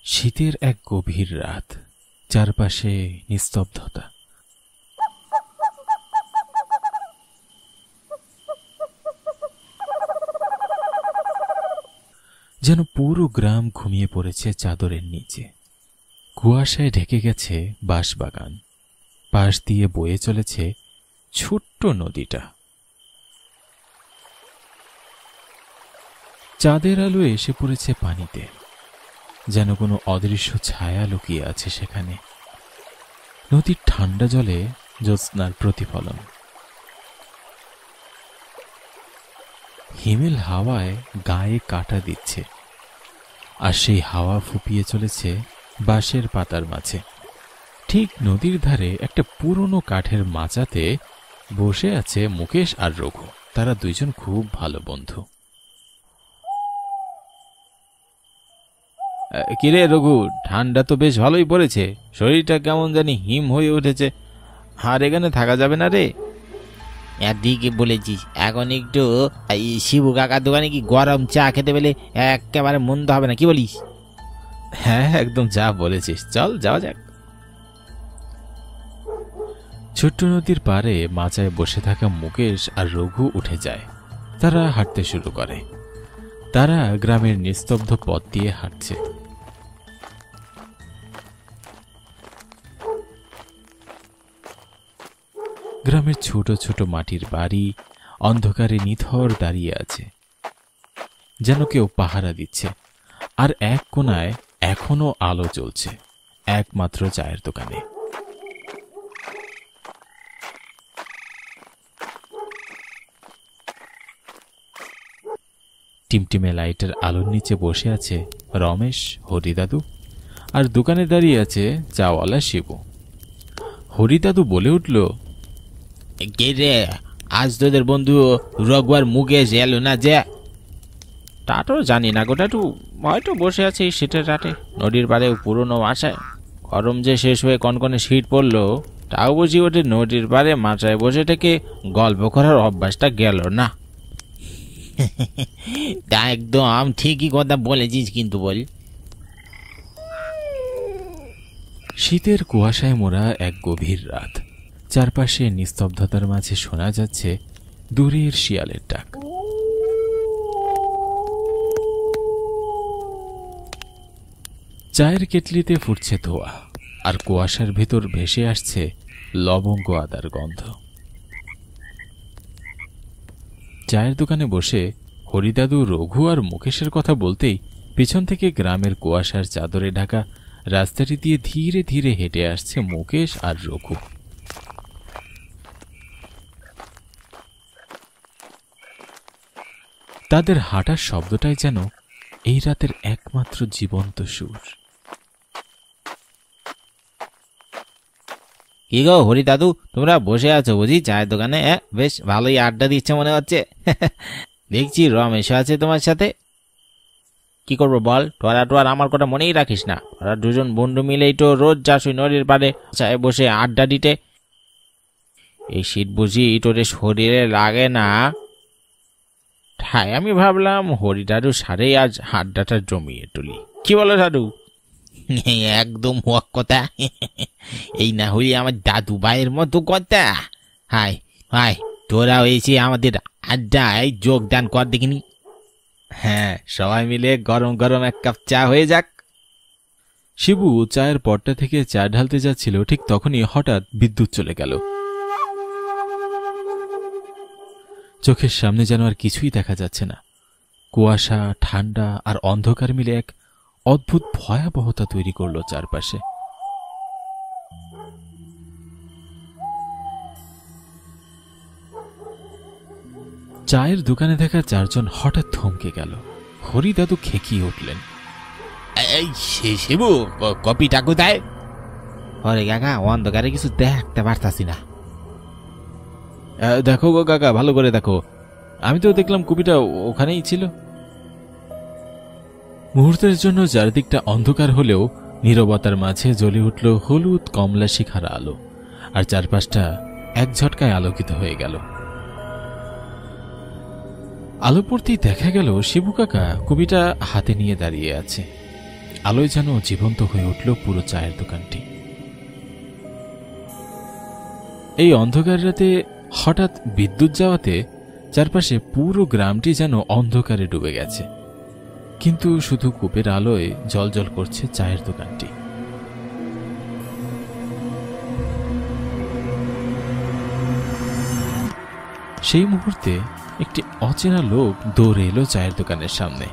শীতের এক গভীর রাত, চারপাশে নিস্তব্ধতা। যেন পুরো গ্রাম ঘুমিয়ে পড়েছে চাদরের নিচে। কুয়াশায় ঢেকে গেছে বাঁশবাগান, পাশ দিয়ে বয়ে চলেছে ছোট্ট নদীটা। চাঁদের আলো এসে পড়েছে পানিতে, যেন কোনো অদৃশ্য ছায়া লুকিয়ে আছে সেখানে। নদীর ঠান্ডা জলে জ্যোৎস্নার প্রতিফলন। হিমেল হাওয়ায় গায়ে কাটা দিচ্ছে, আর সেই হাওয়া ফুপিয়ে চলেছে বাঁশের পাতার মাঝে। ঠিক নদীর ধারে একটা পুরনো কাঠের মাচাতে বসে আছে মুকেশ আর রঘু। তারা দুইজন খুব ভালো বন্ধু। কিরে রঘু, ঠান্ডা তো বেশ ভালোই পড়েছে, শরীরটা কেমন জানি হিম হয়ে উঠেছে। আর এখানে থাকা যাবে না রে। ঠিকই বলেছিস, এখন একটু শিবু কাকার দোকানে কি গরম চা খেতে পেলে একেবারে মন্দ হবে না, কি বলিস? হ্যাঁ, একদম যা বলেছিস, চল যাওয়া যাক। ছোট্ট নদীর পাড়ে মাচায় বসে থাকা মুকেশ আর রঘু উঠে যায়। তারা হাঁটতে শুরু করে। তারা গ্রামের নিস্তব্ধ পথ দিয়ে হাঁটছে। গ্রামের ছোট ছোট মাটির বাড়ি অন্ধকারে নিথর দাঁড়িয়ে আছে, যেন কেউ পাহারা দিচ্ছে। আর এক কোণায় এখনো আলো জ্বলছে, একমাত্র চায়ের দোকানে। টিমটিমে লাইটের আলোর নিচে বসে আছে রমেশ, হরিদাদু, আর দোকানে দাঁড়িয়ে আছে চাওয়ালা শিবু। হরিদাদু বলে উঠল, কে রে, আজ তোদের বন্ধু রঘু আর মুকেশ এলো না যে? তা তো জানি না গো টাটু, হয়তো বসে আছে এই শীতের রাতে নদীর পাড়ে পুরনো মাচায়। গরম যে শেষ হয়ে কনকনে শীত পড়লো, তাও বুঝি ওদের নদীর পাড়ে মাচায় বসে থেকে গল্প করার অভ্যাসটা গেল না। তা একদম ঠিকই কথা বলেছিস, কিন্তু বল। শীতের কুয়াশায় মোড়া এক গভীর রাত। চারপাশে নিস্তব্ধতার মাঝে শোনা যাচ্ছে দূরের শিয়ালের ডাক। চায়ের কেটলিতে ফুটছে ধোঁয়া, আর কুয়াশার ভেতর ভেসে আসছে লবঙ্গ আদার গন্ধ। চায়ের দোকানে বসে হরিদাদু রঘু আর মুকেশের কথা বলতেই পেছন থেকে গ্রামের কুয়াশার চাদরে ঢাকা রাস্তাটি দিয়ে ধীরে ধীরে হেঁটে আসছে মুকেশ আর রঘু। তাদের হাঁটার শব্দটাই যেন এই রাতের একমাত্র জীবন্ত সুর। কি গো হরি দাদু, তোমরা বসে আছো বুঝি চায়ের দোকানে? বেশ ভালোই আড্ডা দিচ্ছে মনে হচ্ছে। দেখছি রমেশ আছে তোমার সাথে। কি করবো বল, তোরা তো আর আমার কথা মনেই রাখিস না। তোরা দুজন বন্ধু মিলেই তো রোজ যাস ওই নদীর পাড়ে চায়ে বসে আড্ডা দিতে। এই শীত বুঝি তোদের শরীরে লাগে না? তাই আমি ভাবলাম হরি দাদু সারেই আজ আড্ডাটা জমিয়ে তুলি। কি বলো দাদু? একদম হক কথা। এই না হলে আমার দাদু ভাইয়ের মতো কথা। হাই হাই, তোরা হয়েছে আমাদের আড্ডায় যোগদান কর দেখিনি। হ্যাঁ, সবাই মিলে গরম গরম এক কাপ চা হয়ে যাক। শিবু চায়ের পটটা থেকে চা ঢালতে যাচ্ছিল, ঠিক তখনই হঠাৎ বিদ্যুৎ চলে গেল। চোখের সামনে যেন আর কিছুই দেখা যাচ্ছে না। কুয়াশা, ঠান্ডা আর অন্ধকার মিলে এক অদ্ভুত ভয়াবহতা তৈরি করলো চারপাশে। চায়ের দোকানে দেখা চারজন হঠাৎ থমকে গেল। হরিদাদু খেকিয়ে উঠলেন, এই শিবু, কপিটা কোথায়? আরে কাকা, অন্ধকারে কিছু দেখতে পারতাছি না। দেখো গো কাকা, ভালো করে দেখো। আমি তো দেখলাম কপিটা ওখানেই ছিল। মুহূর্তের জন্য চারদিকটা অন্ধকার হলেও নীরবতার মাঝে জ্বলে উঠল হলুদ কমলা শিখার আলো, আর চারপাশটা এক ঝটকায় আলোকিত হয়ে গেল। আলো পড়তেই দেখা গেল শিবু কাকা কবিটা হাতে নিয়ে দাঁড়িয়ে আছে। আলোয় যেন জীবন্ত হয়ে উঠল পুরো চায়ের দোকানটি। এই অন্ধকার রাতে হঠাৎ বিদ্যুৎ যাওয়াতে চারপাশে পুরো গ্রামটি যেন অন্ধকারে ডুবে গেছে, কিন্তু শুধু কূপের আলোয় জ্বলজ্বল করছে চায়ের দোকানটি। সেই মুহূর্তে একটি অচেনা লোক দৌড়ে এলো চায়ের দোকানের সামনে।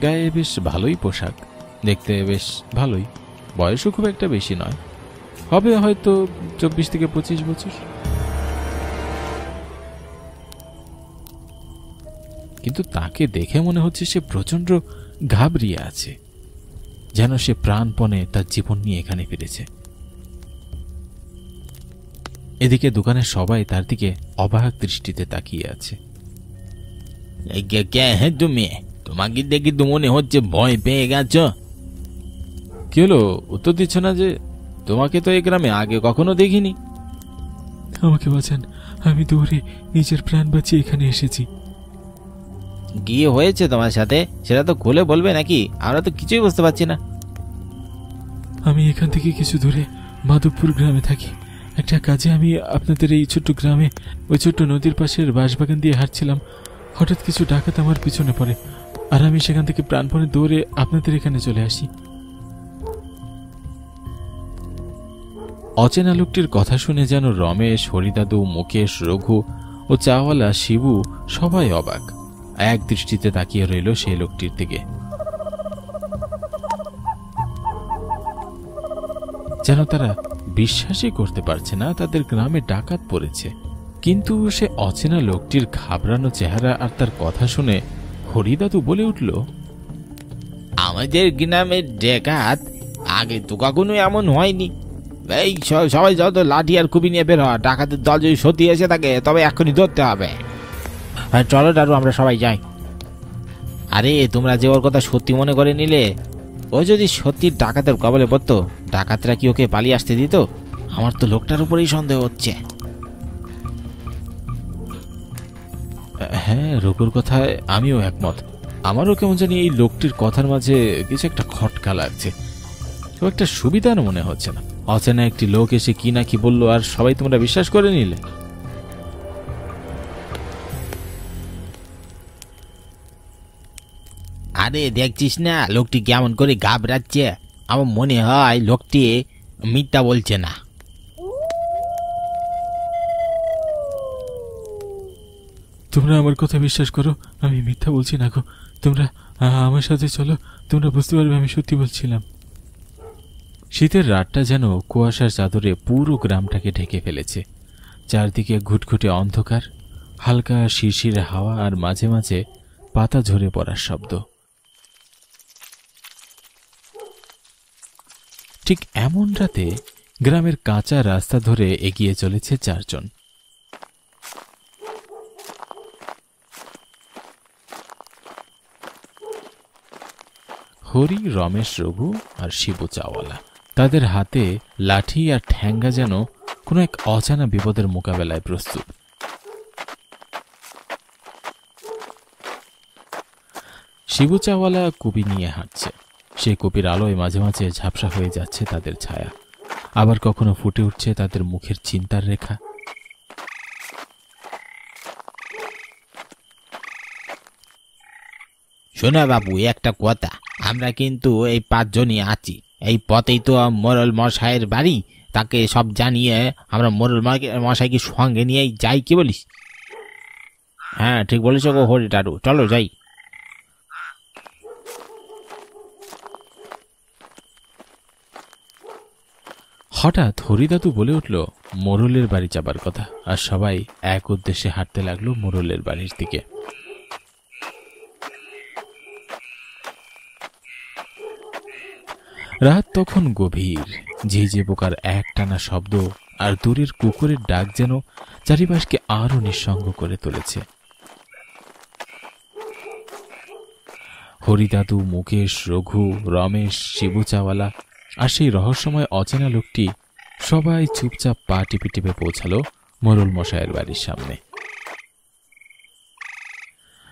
গায়ে বেশ ভালোই পোশাক, দেখতে বেশ ভালোই, বয়সও খুব একটা বেশি নয়, হবে হয়তো 24 থেকে 25 বছর। কিন্তু তাকে দেখে মনে হচ্ছে সে প্রচন্ড ঘাবড়িয়ে আছে, যেন সে প্রাণপণে তার জীবন নিয়ে এখানে ফিরেছে। এদিকে দোকানের সবাই তার দিকে অবাক দৃষ্টিতে তাকিয়ে আছে। তুমি, তোমাকে দেখি তো মনে হচ্ছে ভয় পেয়ে গেছ। কি হলো, উত্তর দিচ্ছ না যে? তোমাকে তো এই গ্রামে আগে কখনো দেখিনি। আমাকে বাঁচান, আমি দৌড়ে নিজের প্রাণ বাঁচিয়ে এখানে এসেছি। গিয়ে হয়েছে তোমার সাথে সেটা তো খুলে বলবে নাকি? আমরা তো কিছুই বুঝতে পারছি না। আমি এখান থেকে কিছু দূরে মাধবপুর গ্রামে থাকি। একটা কাজে আমি আপনাদের এই ছোট্ট গ্রামে ওই ছোট্ট নদীর পাশের বাঁশবাগান দিয়ে হাঁটছিলাম। হঠাৎ কিছু ডাকাত আমার পিছনে পড়ে, আর আমি সেখান থেকে প্রাণপণে দৌড়ে আপনাদের এখানে চলে আসি। অচেনা লোকটির কথা শুনে যেন রমেশ, হরিদাদু, মুকেশ, রঘু ও চাওয়ালা শিবু সবাই অবাক, এক দৃষ্টিতে তাকিয়ে রইল সেই লোকটির দিকে, যেন তারা বিশ্বাসই করতে পারছে না তাদের গ্রামে ডাকাত পড়েছে। কিন্তু সে অচেনা লোকটির ঘাবড়ানো চেহারা আর তার কথা শুনে হরিদাদু বলে উঠল, আমাদের গ্রামের ডাকাত আগে তো কখনো এমন হয়নি। এই সবাই যত লাঠি আর কুপি নিয়ে বের হয়, ডাকাতের দল যদি সত্যি এসে থাকে তবে এখনই ধরতে হবে। হ্যাঁ চলো দাদু, আমরা সবাই যাই। আরে তোমরা যে ওর কথা সত্যি মনে করে নিলে, ও যদি সত্যি ডাকাতের কবলে পড়তো, ডাকাতরা কি ওকে পালিয়ে আসতে দিত? আমার তো লোকটার উপরেই সন্দেহ হচ্ছে। হ্যাঁ, রঘুর কথায় আমিও একমত। আমারও কেমন জানি এই লোকটির কথার মাঝে কিছু একটা খটকা লাগছে, খুব একটা সুবিধার মনে হচ্ছে না। অচেনা একটি লোক এসে কি না কি বললো, আর সবাই তোমরা বিশ্বাস করে নিলে। আরে দেখছিস না লোকটি কেমন করে ঘাবড়াচ্ছে? আমার মনে হয় লোকটি মিথ্যা বলছে না। তোমরা আমার কথা বিশ্বাস করো, আমি মিথ্যা বলছি না গো। তোমরা আমার সাথে চলো, তোমরা বুঝতে পারবে আমি সত্যি বলছিলাম। শীতের রাতটা যেন কুয়াশার চাদরে পুরো গ্রামটাকে ঢেকে ফেলেছে। চারদিকে ঘুটঘুটে অন্ধকার, হালকা শিরশিরে হাওয়া, আর মাঝে মাঝে পাতা ঝরে পড়ার শব্দ। ঠিক এমন রাতে গ্রামের কাঁচা রাস্তা ধরে এগিয়ে চলেছে চারজন। হরি, রমেশ, রঘু আর শিবু চাওয়ালা। তাদের হাতে লাঠি আর ঠ্যাঙ্গা, যেন কোনো এক অজানা বিপদের মোকাবেলায় প্রস্তুত। শিবু চাওয়ালা কুপি নিয়ে হাঁটছে। সেই কুপির আলোয় মাঝে মাঝে ঝাপসা হয়ে যাচ্ছে তাদের ছায়া, আবার কখনো ফুটে উঠছে তাদের মুখের চিন্তার রেখা। শোনা বাবু, একটা কথা, আমরা কিন্তু এই 5 জনই আছি। এই পথেই তো মোরল মশাইয়ের বাড়ি। তাকে সব জানিয়ে আমরা মোরল মশাইকে সঙ্গে নিয়েই যাই, কি বলিস? হ্যাঁ ঠিক বলেছ গো হরি দাদু, চলো যাই। হঠাৎ হরিদাদু বলে উঠল মোরলের বাড়ি যাবার কথা, আর সবাই এক উদ্দেশ্যে হাঁটতে লাগলো মোরলের বাড়ির দিকে। রাত তখন গভীর, ঝিঝি পোকার একটানা শব্দ আর দূরের কুকুরের ডাক যেন চারিপাশকে আরো নিঃসঙ্গ করে তুলেছে। হরিদাদু, মুকেশ, রঘু, রমেশ, শিবু চাওয়ালা আর সেই রহস্যময় অচেনা লোকটি সবাই চুপচাপ পা টিপে টিপে পৌঁছালো মোরল মশাইয়ের বাড়ির সামনে।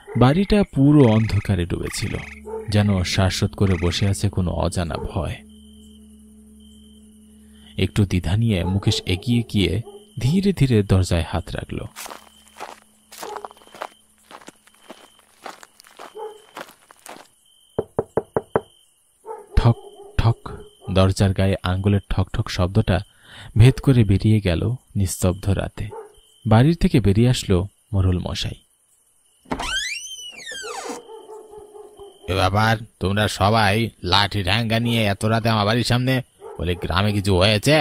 বাড়িটা পুরো অন্ধকারে ডুবেছিল, যেন শ্বাসরোধ করে বসে আছে কোনো অজানা ভয়। একটু দ্বিধা নিয়ে মুকেশ এগিয়ে গিয়ে ধীরে ধীরে দরজায় হাত রাখল। ঠক ঠক, দরজার গায়ে আঙ্গুলের ঠক ঠক শব্দটা ভেদ করে বেরিয়ে গেল নিস্তব্ধ রাতে। বাড়ির থেকে বেরিয়ে আসলো মোড়ল মশাই। এ ব্যাপার, তোমরা সবাই লাঠি ঠ্যাঙ্গা নিয়ে এত রাতে আমার বাড়ির সামনে? বলে গ্রামে কিছু হয়েছে?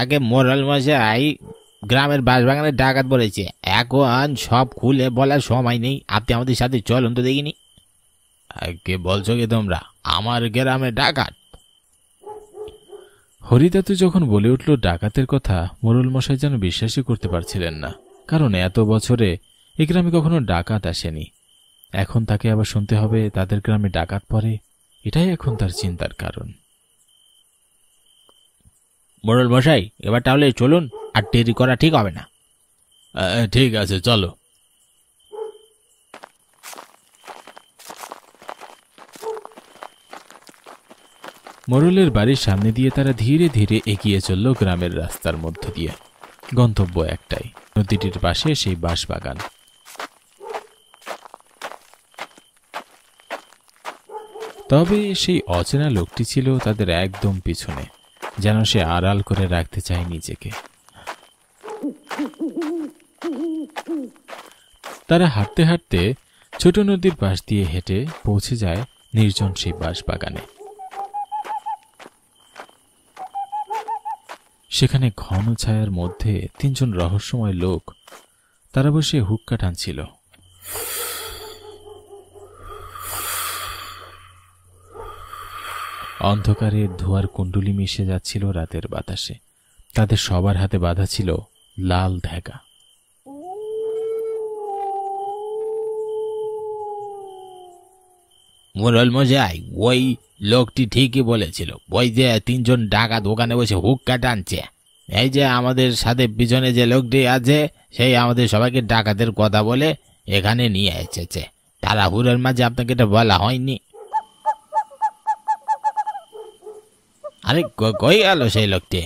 আগে মোড়ল মশাই, গ্রামের বাঁশবাগানে ডাকাত পড়েছে, এখন সব খুলে বলার সময় নেই, আপনি আমাদের সাথে চলুন তো দেখিনি। কে বলছো কি তোমরা? আমার গ্রামে ডাকাত? হরিদাতু যখন বলে উঠল ডাকাতের কথা, মোড়ল মশাই যেন বিশ্বাসই করতে পারছিলেন না, কারণ এত বছরে এই গ্রামে কখনো ডাকাত আসেনি। এখন তাকে আবার শুনতে হবে তাদের গ্রামে ডাকাত পড়ে, এটাই এখন তার চিন্তার কারণ। মোড়ল মশাই, এবার তাহলে চলুন, আর দেরি করা ঠিক হবে না। ঠিক আছে, চলো। মোড়লের বাড়ির সামনে দিয়ে তারা ধীরে ধীরে এগিয়ে চলল গ্রামের রাস্তার মধ্য দিয়ে। গন্তব্য একটাই, নদীটির পাশে সেই বাঁশবাগান। তবে সেই অচেনা লোকটি ছিল তাদের একদম পিছনে, যেন সে আড়াল করে রাখতে চায় নিজেকে। তারা হাঁটতে হাঁটতে ছোট নদীর পাশ দিয়ে হেঁটে পৌঁছে যায় নির্জন সেই বাঁশবাগানে। সেখানে ঘন ছায়ার মধ্যে তিনজন রহস্যময় লোক তারা বসে হুক্কা টানছিল। অন্ধকারে ধোঁয়ার কুণ্ডুলি মিশে যাচ্ছিল রাতের বাতাসে। তাদের সবার হাতে বাঁধা ছিল লাল ধ্যাগা। মোড়ল মশাই, ওই লোকটি ঠিকই বলেছিল, ওই যে তিনজন ডাকাত ওখানে বসে হুক্কা টানছে। এই যে আমাদের সাথে পিছনে যে লোকটি আছে, সেই আমাদের সবাইকে ডাকাতের কথা বলে এখানে নিয়ে এসেছে। তাড়াহুড়োর মাঝে আপনাকে এটা বলা হয়নি। আরে কই গেল সেই লোকটি?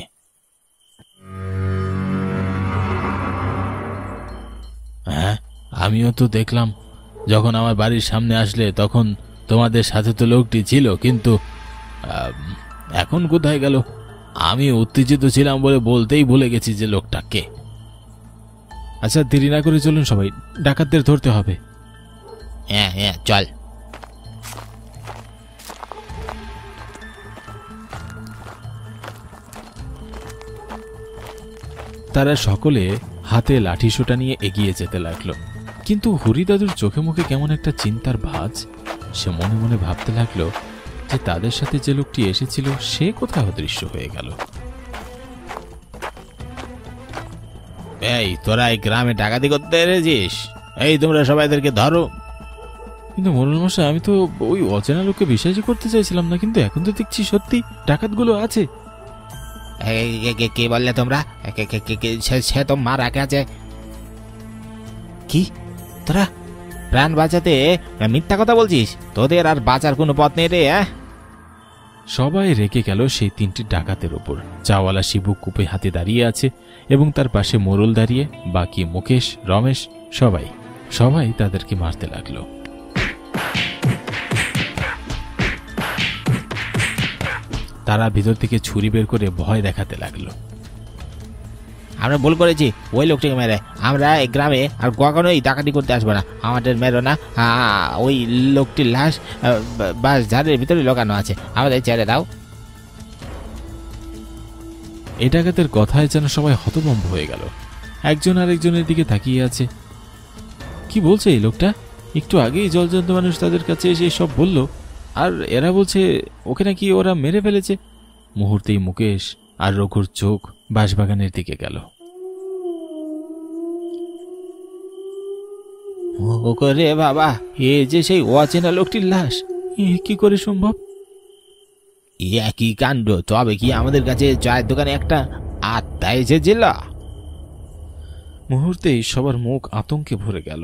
হ্যাঁ, আমিও তো দেখলাম, যখন আমার বাড়ির সামনে আসলে তখন তোমাদের সাথে তো লোকটি ছিল, কিন্তু এখন কোথায় গেল? আমি উত্তেজিত ছিলাম বলে বলতেই ভুলে গেছি যে লোকটা কে। আচ্ছা, দেরি না করে চলুন সবাই, ডাকাতদের ধরতে হবে। হ্যাঁ হ্যাঁ, চল। তারা সকলে হাতে লাঠিসোঁটা নিয়ে এগিয়ে যেতে লাগলো, কিন্তু হরিদাদুর চোখে মুখে কেমন একটা চিন্তার ভাঁজ। সে মনে মনে ভাবতে লাগলো যে তাদের সাথে যে লোকটি এসেছিল সে কোথায় অদৃশ্য হয়ে গেল। এই, তোরা এই গ্রামে ডাকাতি করতে এসেছিস? এই, তোমরা সবাই এদেরকে ধরো। কিন্তু মোড়ল মশাই, আমি তো ওই অচেনা লোককে বিশ্বাসই করতে চাইছিলাম না, কিন্তু এখন তো দেখছি সত্যি ডাকাতগুলো আছে। কে বললে তোমরা? সে তো মারা গেছে। কি, তোরা প্রাণ বাঁচাতে মিথ্যা কথা বলছিস? তোদের আর বাঁচার কোনো পথ নেই রে। সবাই রেগে গেল সেই তিনটি ডাকাতের ওপর। চাওয়ালা শিবু কূপে হাতে দাঁড়িয়ে আছে এবং তার পাশে মোড়ল দাঁড়িয়ে, বাকি মুকেশ, রমেশ, সবাই তাদেরকে মারতে লাগলো। তারা ভিতর থেকে ছুরি বের করে ভয় দেখাতে লাগলো। আমরা ভুল করেছি, ওই লোকটিকে মেরে আমরা এই গ্রামে আর কখনোই ডাকাতি করতে আসবো না। আমাদের মেরো না, ওই লোকটির লাশ বাস ঝাড়ের ভিতরে লুকানো আছে, আমাদের ছেড়ে দাও। এই ডাকাতের কথায় যেন সবাই হতভম্ব হয়ে গেল, একজন আরেকজনের দিকে তাকিয়ে আছে। কি বলছে এই লোকটা? একটু আগেই জলজন্ত মানুষ তাদের কাছে এসে সব বলল, আর এরা বলছে ওকে নাকি ওরা মেরে ফেলেছে। মুহূর্তেই মুকেশ আর রঘুর চোখ বাঁশবাগানের দিকে গেল। ওরে বাবা, এ যে সেই অচেনা লোকটির লাশ, কি করে সম্ভব? কি কাণ্ড! তবে কি আমাদের কাছে চায়ের দোকানে একটা আত্মা এসেছিল? মুহূর্তেই সবার মুখ আতঙ্কে ভরে গেল।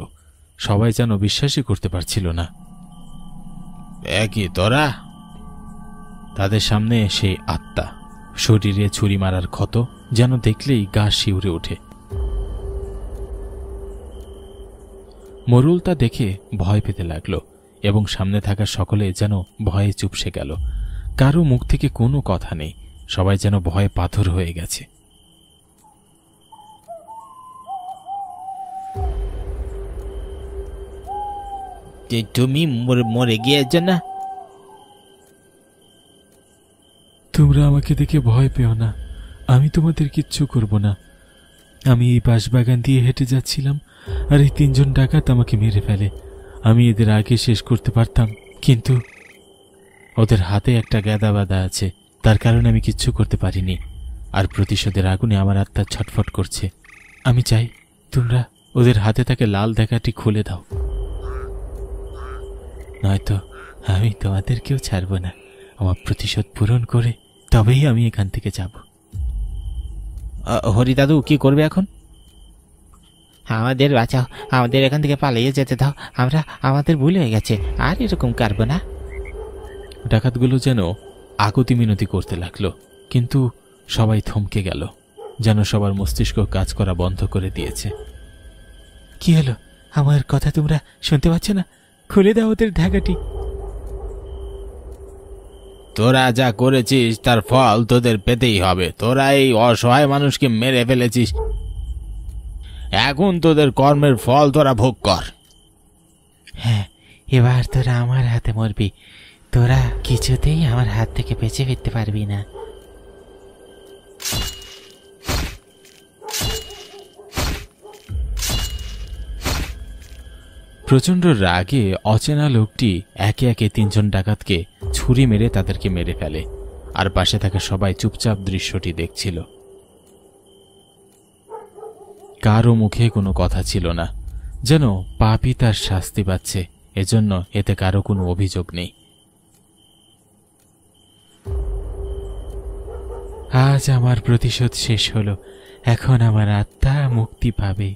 সবাই যেন বিশ্বাসই করতে পারছিল না। একই তোরা? তাদের সামনে সেই আত্মা, শরীরে ছুরি মারার ক্ষত, যেন দেখলেই গা শিউরে ওঠে। মোরুল তা দেখে ভয় পেতে লাগল এবং সামনে থাকা সকলে যেন ভয়ে চুপসে গেল। কারো মুখ থেকে কোনো কথা নেই, সবাই যেন ভয়ে পাথর হয়ে গেছে। তুমি মরে গিয়েছ না? তোমরা আমাকে দেখে ভয় পেও না, আমি তোমাদের কিচ্ছু করব না। আমি এই বাঁশবাগান দিয়ে হেঁটে যাচ্ছিলাম, আর এই 3 জন ডাকাত আমাকে মেরে ফেলে। আমি এদের আগে শেষ করতে পারতাম, কিন্তু ওদের হাতে একটা গ্যাদা বাঁধা আছে, তার কারণে আমি কিচ্ছু করতে পারিনি। আর প্রতিশোধের আগুনে আমার আত্মা ছটফট করছে। আমি চাই তোমরা ওদের হাতে থাকে লাল দেখাটি খুলে দাও, নয়তো আমি তোমাদেরকেও ছাড়ব না। আমার প্রতিশোধ পূরণ করে তবেই আমি এখান থেকে যাব। হরি দাদু, কি করবে এখন? আমাদের বাঁচাও, আমাদের এখান থেকে পালিয়ে যেতে দাও। আমাদের ভুল হয়ে গেছে, আর এরকম করবো না। ডাকাতগুলো যেন আকুতি মিনতি করতে লাগলো, কিন্তু সবাই থমকে গেল, যেন সবার মস্তিষ্ক কাজ করা বন্ধ করে দিয়েছে। কি হলো? আমার কথা তোমরা শুনতে পাচ্ছ না? খুলে দাও ওদের ঢাকাটি। তোরা যা করেছিস তার ফল তোদের পেতেই হবে। তোরা এই অসহায় মানুষকে মেরে ফেলেছিস, এখন তোদের কর্মের ফল তোরা ভোগ কর। হ্যাঁ, এবার তোরা আমার হাতে মরবি। তোরা কিছুতেই আমার হাত থেকে বেঁচে ফিরতে পারবি না। প্রচণ্ড রাগে অচেনা লোকটি একে একে 3 জন ডাকাতকে ছুরি মেরে তাদেরকে মেরে ফেলে, আর পাশে থাকা সবাই চুপচাপ দৃশ্যটি দেখছিল। কারও মুখে কোনো কথা ছিল না, যেন পাপী তার শাস্তি পাচ্ছে, এজন্য এতে কারো কোনো অভিযোগ নেই। আজ আমার প্রতিশোধ শেষ হলো, এখন আমার আত্মা মুক্তি পাবে।